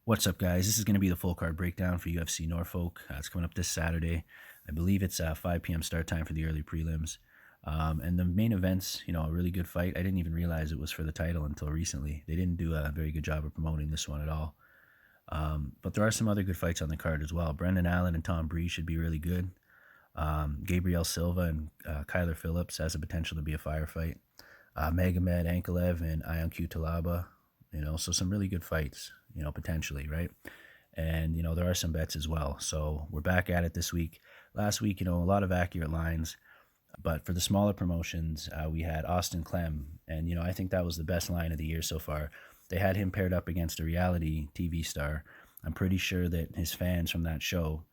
What's up, guys? This is going to be the full card breakdown for UFC Norfolk. It's coming up this Saturday. I believe it's 5 p.m. start time for the early prelims. And the main event's, a really good fight. I didn't even realize it was for the title until recently. They didn't do a very good job of promoting this one at all. But there are some other good fights on the card as well. Brendan Allen and Tom Breeze should be really good. Gabriel Silva and Kyler Phillips has the potential to be a firefight. Magomed Ankalev and Ionq Talaba, so some really good fights, potentially, right? And, there are some bets as well. So we're back at it this week. Last week, a lot of accurate lines. But for the smaller promotions, we had Austin Clem. And, I think that was the best line of the year so far. They had him paired up against a reality TV star. I'm pretty sure that his fans from that show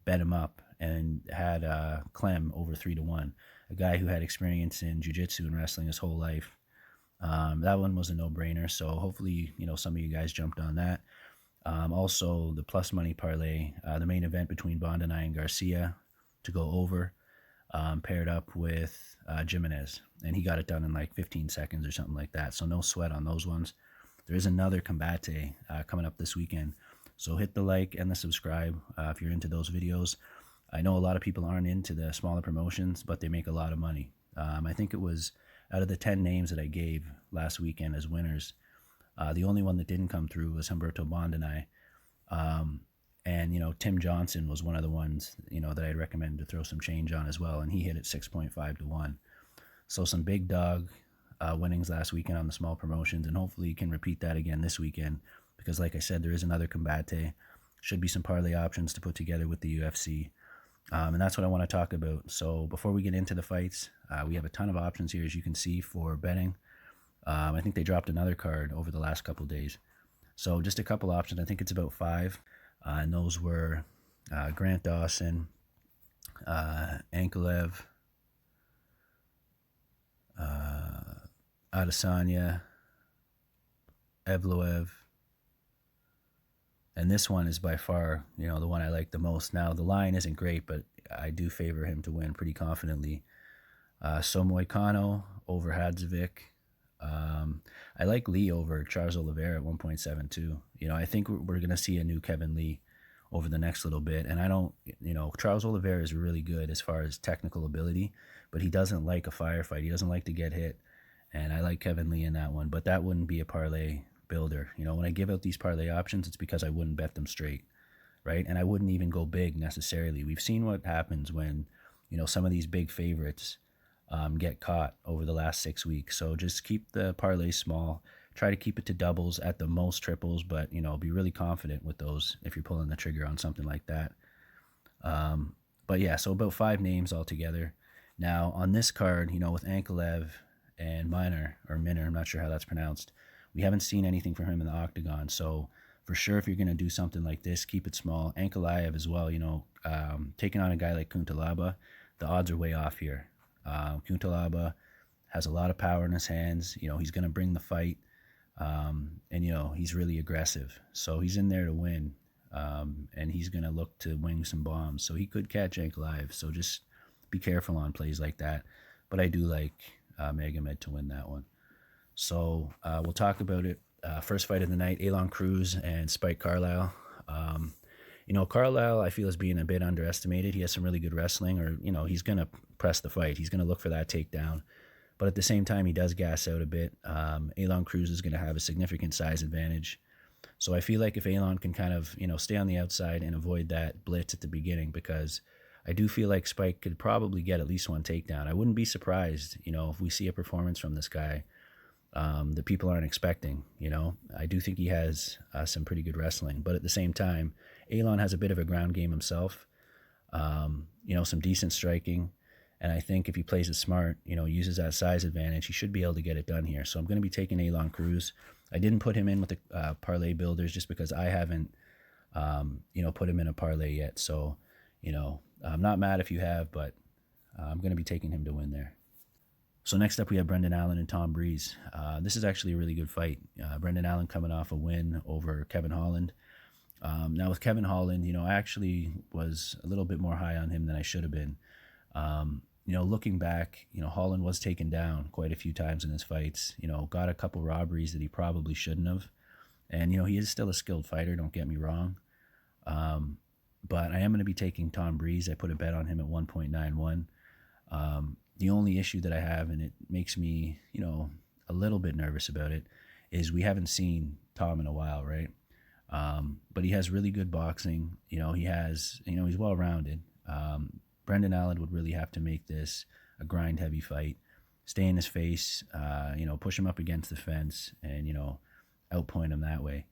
bet him up and had Clem over 3-1, a guy who had experience in jiu-jitsu and wrestling his whole life. That one was a no-brainer, so hopefully, some of you guys jumped on that. Also, the plus money parlay, the main event between Bondanai and Garcia to go over, paired up with Jimenez, and he got it done in like 15 seconds or something like that, so no sweat on those ones. There is another Combate coming up this weekend, so hit the like and the subscribe if you're into those videos. I know a lot of people aren't into the smaller promotions, but they make a lot of money. I think it was out of the 10 names that I gave last weekend as winners, the only one that didn't come through was Humberto Bondanai. And, Tim Johnson was one of the ones, that I'd recommend to throw some change on as well. And he hit it 6.5-1. So some big dog winnings last weekend on the small promotions. And hopefully you can repeat that again this weekend. Because like I said, there is another Combate. Should be some parlay options to put together with the UFC. And that's what I want to talk about. So before we get into the fights, we have a ton of options here, as you can see, for betting. I think they dropped another card over the last couple days. So just a couple options. I think it's about 5. And those were Grant Dawson, Ankalev, Adesanya, Evloev. And this one is by far, the one I like the most. Now, the line isn't great, but I do favor him to win pretty confidently. Somoicano over Hadzovic. I like Lee over Charles Oliveira at 1.72. I think we're going to see a new Kevin Lee over the next little bit. And I don't, Charles Oliveira is really good as far as technical ability, but he doesn't like a firefight. He doesn't like to get hit. And I like Kevin Lee in that one, but that wouldn't be a parlay builder. When I give out these parlay options, it's because I wouldn't bet them straight, right? And I wouldn't even go big necessarily. We've seen what happens when, some of these big favorites get caught over the last 6 weeks. So just keep the parlay small. Try to keep it to doubles, at the most triples, but be really confident with those if you're pulling the trigger on something like that. But yeah, so about 5 names altogether. Now on this card, with Ankalev and Minor, I'm not sure how that's pronounced. We haven't seen anything from him in the octagon, so for sure, if you're going to do something like this, keep it small. Ankalaev as well, taking on a guy like Kuntalaba, the odds are way off here. Kuntalaba has a lot of power in his hands. He's going to bring the fight, and he's really aggressive. So he's in there to win, and he's going to look to wing some bombs. So he could catch Ankalaev. So just be careful on plays like that. But I do like Magomed to win that one. So we'll talk about it. First fight of the night: Elon Cruz and Spike Carlisle. Carlisle, I feel, is being a bit underestimated. He has some really good wrestling, or, he's going to press the fight. He's going to look for that takedown. But at the same time, he does gas out a bit. Elon Cruz is going to have a significant size advantage. So I feel like if Elon can kind of, stay on the outside and avoid that blitz at the beginning, because I do feel like Spike could probably get at least one takedown. I wouldn't be surprised, if we see a performance from this guy that people aren't expecting. I do think he has some pretty good wrestling, but at the same time, Elon has a bit of a ground game himself, some decent striking, and I think if he plays it smart, uses that size advantage, he should be able to get it done here. So I'm going to be taking Elon Cruz. I didn't put him in with the parlay builders just because I haven't, put him in a parlay yet. So, I'm not mad if you have, but I'm going to be taking him to win there. So next up, we have Brendan Allen and Tom Breeze. This is actually a really good fight. Brendan Allen coming off a win over Kevin Holland. Now with Kevin Holland, I actually was a little bit more high on him than I should have been. Looking back, Holland was taken down quite a few times in his fights. Got a couple robberies that he probably shouldn't have. And, he is still a skilled fighter, don't get me wrong. Um, but I am going to be taking Tom Breeze. I put a bet on him at 1.91. The only issue that I have, and it makes me, a little bit nervous about it, is we haven't seen Tom in a while, right? But he has really good boxing. He's well rounded. Brendan Allen would really have to make this a grind heavy fight, stay in his face, push him up against the fence, and outpoint him that way.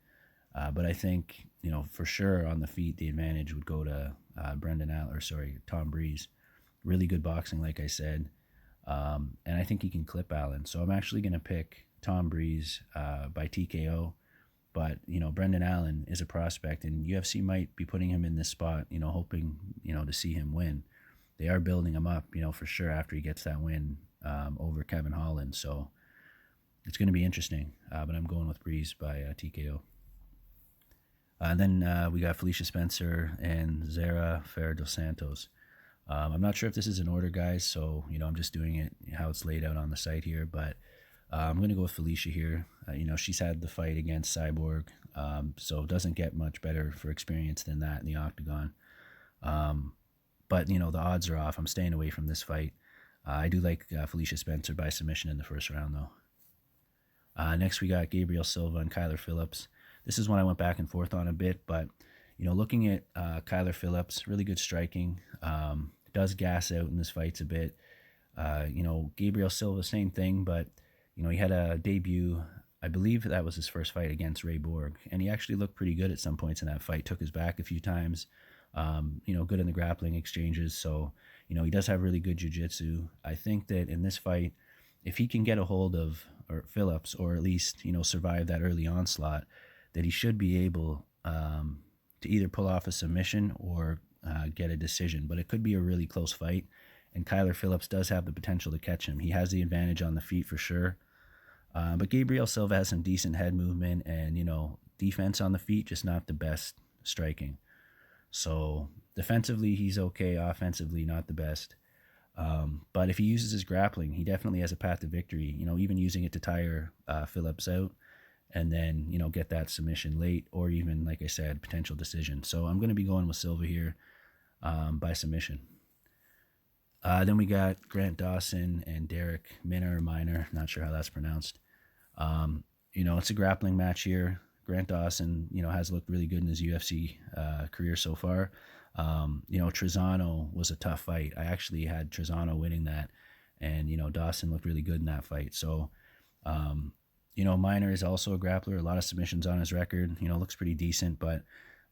But I think for sure on the feet the advantage would go to Tom Breeze. Really good boxing, like I said, and I think he can clip Allen. So I'm actually going to pick Tom Breeze by TKO. But Brendan Allen is a prospect, and UFC might be putting him in this spot, hoping to see him win. They are building him up, for sure after he gets that win over Kevin Holland. So it's going to be interesting. But I'm going with Breeze by TKO. Then we got Felicia Spencer and Zara Ferrer dos Santos. I'm not sure if this is in order, guys, so I'm just doing it how it's laid out on the site here, but I'm going to go with Felicia here. She's had the fight against Cyborg, so it doesn't get much better for experience than that in the octagon. But the odds are off. I'm staying away from this fight. I do like Felicia Spencer by submission in the first round, though. Next, we got Gabriel Silva and Kyler Phillips. This is one I went back and forth on a bit, but looking at Kyler Phillips, really good striking. Does gas out in his fights a bit. Gabriel Silva, same thing, but he had a debut. I believe that was his first fight against Ray Borg, and he actually looked pretty good at some points in that fight. Took his back a few times. Good in the grappling exchanges. So he does have really good jiu-jitsu. I think that in this fight, if he can get a hold of Phillips, or at least survive that early onslaught, that he should be able to either pull off a submission or get a decision. But it could be a really close fight, and Kyler Phillips does have the potential to catch him. He has the advantage on the feet for sure. But Gabriel Silva has some decent head movement and, defense on the feet, just not the best striking. So defensively, he's okay. Offensively, not the best. But if he uses his grappling, he definitely has a path to victory, even using it to tire Phillips out and then, get that submission late, or even, like I said, potential decision. So I'm going to be going with Silva here by submission. Then we got Grant Dawson and Derek Minor, not sure how that's pronounced. It's a grappling match here. Grant Dawson, has looked really good in his UFC career so far. Trezano was a tough fight. I actually had Trezano winning that, and, Dawson looked really good in that fight. So, Minor is also a grappler, a lot of submissions on his record, looks pretty decent, but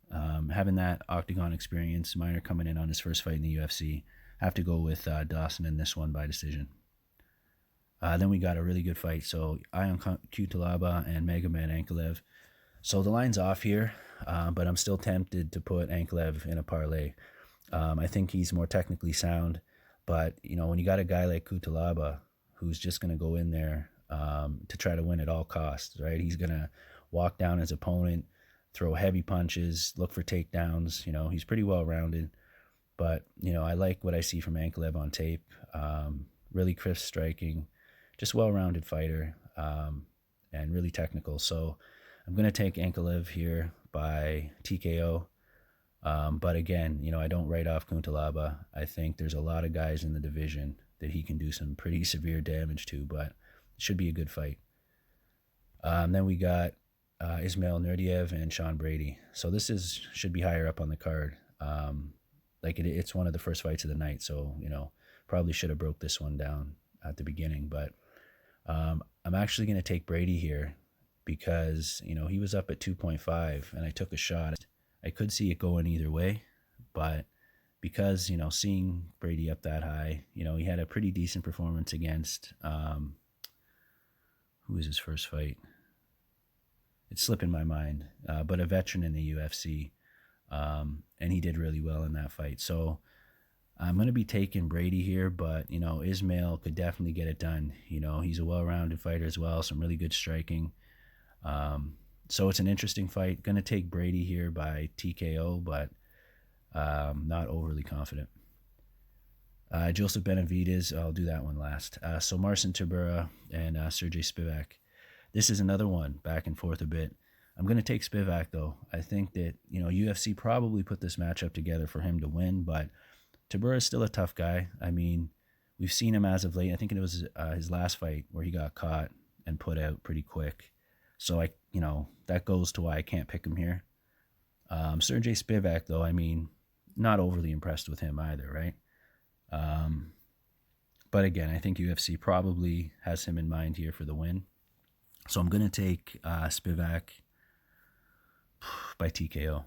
having that octagon experience, Minor coming in on his first fight in the UFC, have to go with Dawson in this one by decision. Then we got a really good fight. So Ion Cutelaba and Magomed Ankalaev. So the line's off here, but I'm still tempted to put Ankalaev in a parlay. I think he's more technically sound, but when you got a guy like Cutelaba who's just going to go in there to try to win at all costs, right? He's going to walk down his opponent, throw heavy punches, look for takedowns. He's pretty well rounded. But, I like what I see from Ankalaev on tape. Really crisp striking, just well-rounded fighter, and really technical. So I'm going to take Ankalaev here by TKO. But again, I don't write off Cutelaba. I think there's a lot of guys in the division that he can do some pretty severe damage to, but it should be a good fight. Then we got Ismail Nurdiev and Sean Brady. So this should be higher up on the card. It's one of the first fights of the night, so probably should have broke this one down at the beginning. But I'm actually going to take Brady here because he was up at 2.5 and I took a shot. I could see it going either way, but because seeing Brady up that high, he had a pretty decent performance against who was his first fight? It's slipping my mind, but a veteran in the UFC. And he did really well in that fight. So I'm going to be taking Brady here, but, Ismail could definitely get it done. He's a well-rounded fighter as well, some really good striking. So it's an interesting fight. Going to take Brady here by TKO, but not overly confident. Joseph Benavidez, I'll do that one last. So Marcin Tybura and Sergey Spivak. This is another one, back and forth a bit. I'm going to take Spivak, though. I think that, UFC probably put this matchup together for him to win, but Tabura is still a tough guy. I mean, we've seen him as of late. I think it was his last fight where he got caught and put out pretty quick. So that goes to why I can't pick him here. Sergey Spivak, though, I mean, not overly impressed with him either, right? But again, I think UFC probably has him in mind here for the win. So I'm going to take Spivak by TKO.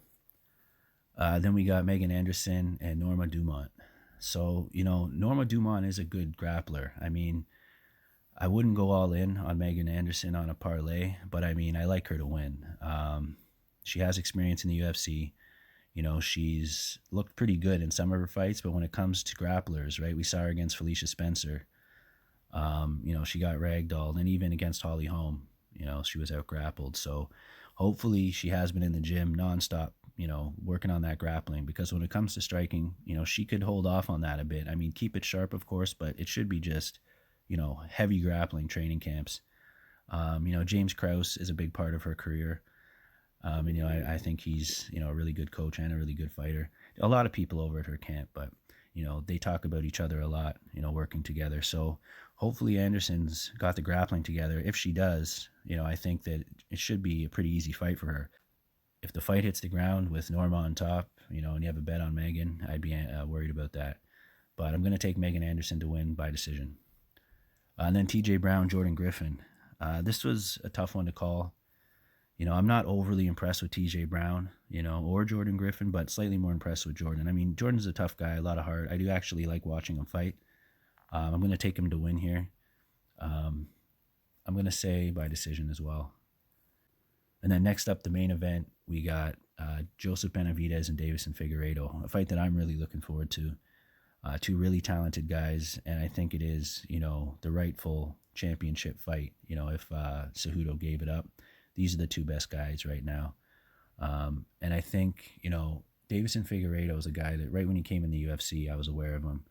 Then we got Megan Anderson and Norma Dumont. So, Norma Dumont is a good grappler. I mean, I wouldn't go all in on Megan Anderson on a parlay, but I mean, I like her to win. She has experience in the UFC. She's looked pretty good in some of her fights, but when it comes to grapplers, right, we saw her against Felicia Spencer. She got ragdolled, and even against Holly Holm, she was out grappled. So hopefully she has been in the gym nonstop, working on that grappling, because when it comes to striking, she could hold off on that a bit. I mean, keep it sharp, of course, but it should be just, heavy grappling training camps. James Krause is a big part of her career. I think he's, a really good coach and a really good fighter. A lot of people over at her camp, but, they talk about each other a lot, working together. So hopefully Anderson's got the grappling together. If she does, I think that it should be a pretty easy fight for her. If the fight hits the ground with Norma on top, and you have a bet on Megan, I'd be worried about that. But I'm going to take Megan Anderson to win by decision. And then TJ Brown, Jordan Griffin. This was a tough one to call. I'm not overly impressed with TJ Brown, or Jordan Griffin, but slightly more impressed with Jordan. I mean, Jordan's a tough guy, a lot of heart. I do actually like watching him fight. I'm going to take him to win here. I'm going to say by decision as well. And then next up, the main event, we got Joseph Benavidez and Davison Figueiredo, a fight that I'm really looking forward to. Two really talented guys, and I think it is, the rightful championship fight, if Cejudo gave it up. These are the two best guys right now. And I think, Davison Figueiredo is a guy that right when he came in the UFC, I was aware of him.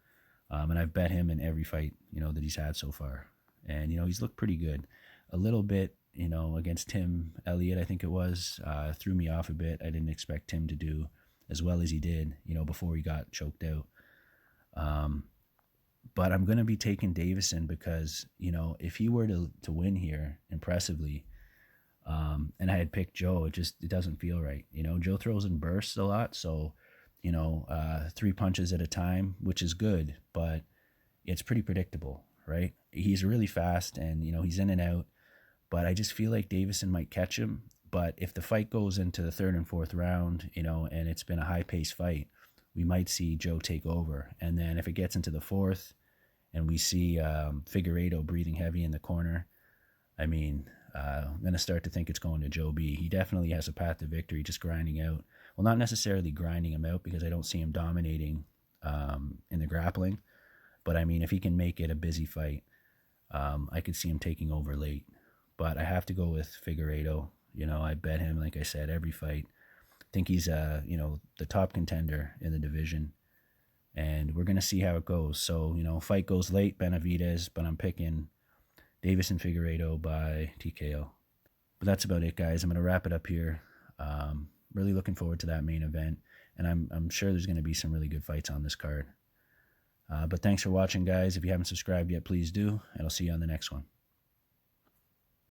And I've bet him in every fight, that he's had so far. And, he's looked pretty good. A little bit, against Tim Elliott, I think it was, threw me off a bit. I didn't expect him to do as well as he did, before he got choked out. But I'm going to be taking Davison because, if he were to win here impressively, and I had picked Joe, it doesn't feel right. Joe throws in bursts a lot. So, 3 punches at a time, which is good, but it's pretty predictable, right? He's really fast and, he's in and out, but I just feel like Davison might catch him. But if the fight goes into the 3rd and 4th round, and it's been a high-paced fight, we might see Joe take over. And then if it gets into the 4th and we see Figueiredo breathing heavy in the corner, I mean, I'm going to start to think it's going to Joe B. He definitely has a path to victory, just grinding out. Well, not necessarily grinding him out because I don't see him dominating in the grappling. But, I mean, if he can make it a busy fight, I could see him taking over late. But I have to go with Figueiredo. I bet him, like I said, every fight. I think he's, the top contender in the division. And we're going to see how it goes. So, fight goes late, Benavidez, but I'm picking Davison Figueiredo by TKO. But that's about it, guys. I'm going to wrap it up here. Really looking forward to that main event. And I'm sure there's going to be some really good fights on this card. But thanks for watching, guys. If you haven't subscribed yet, please do. And I'll see you on the next one.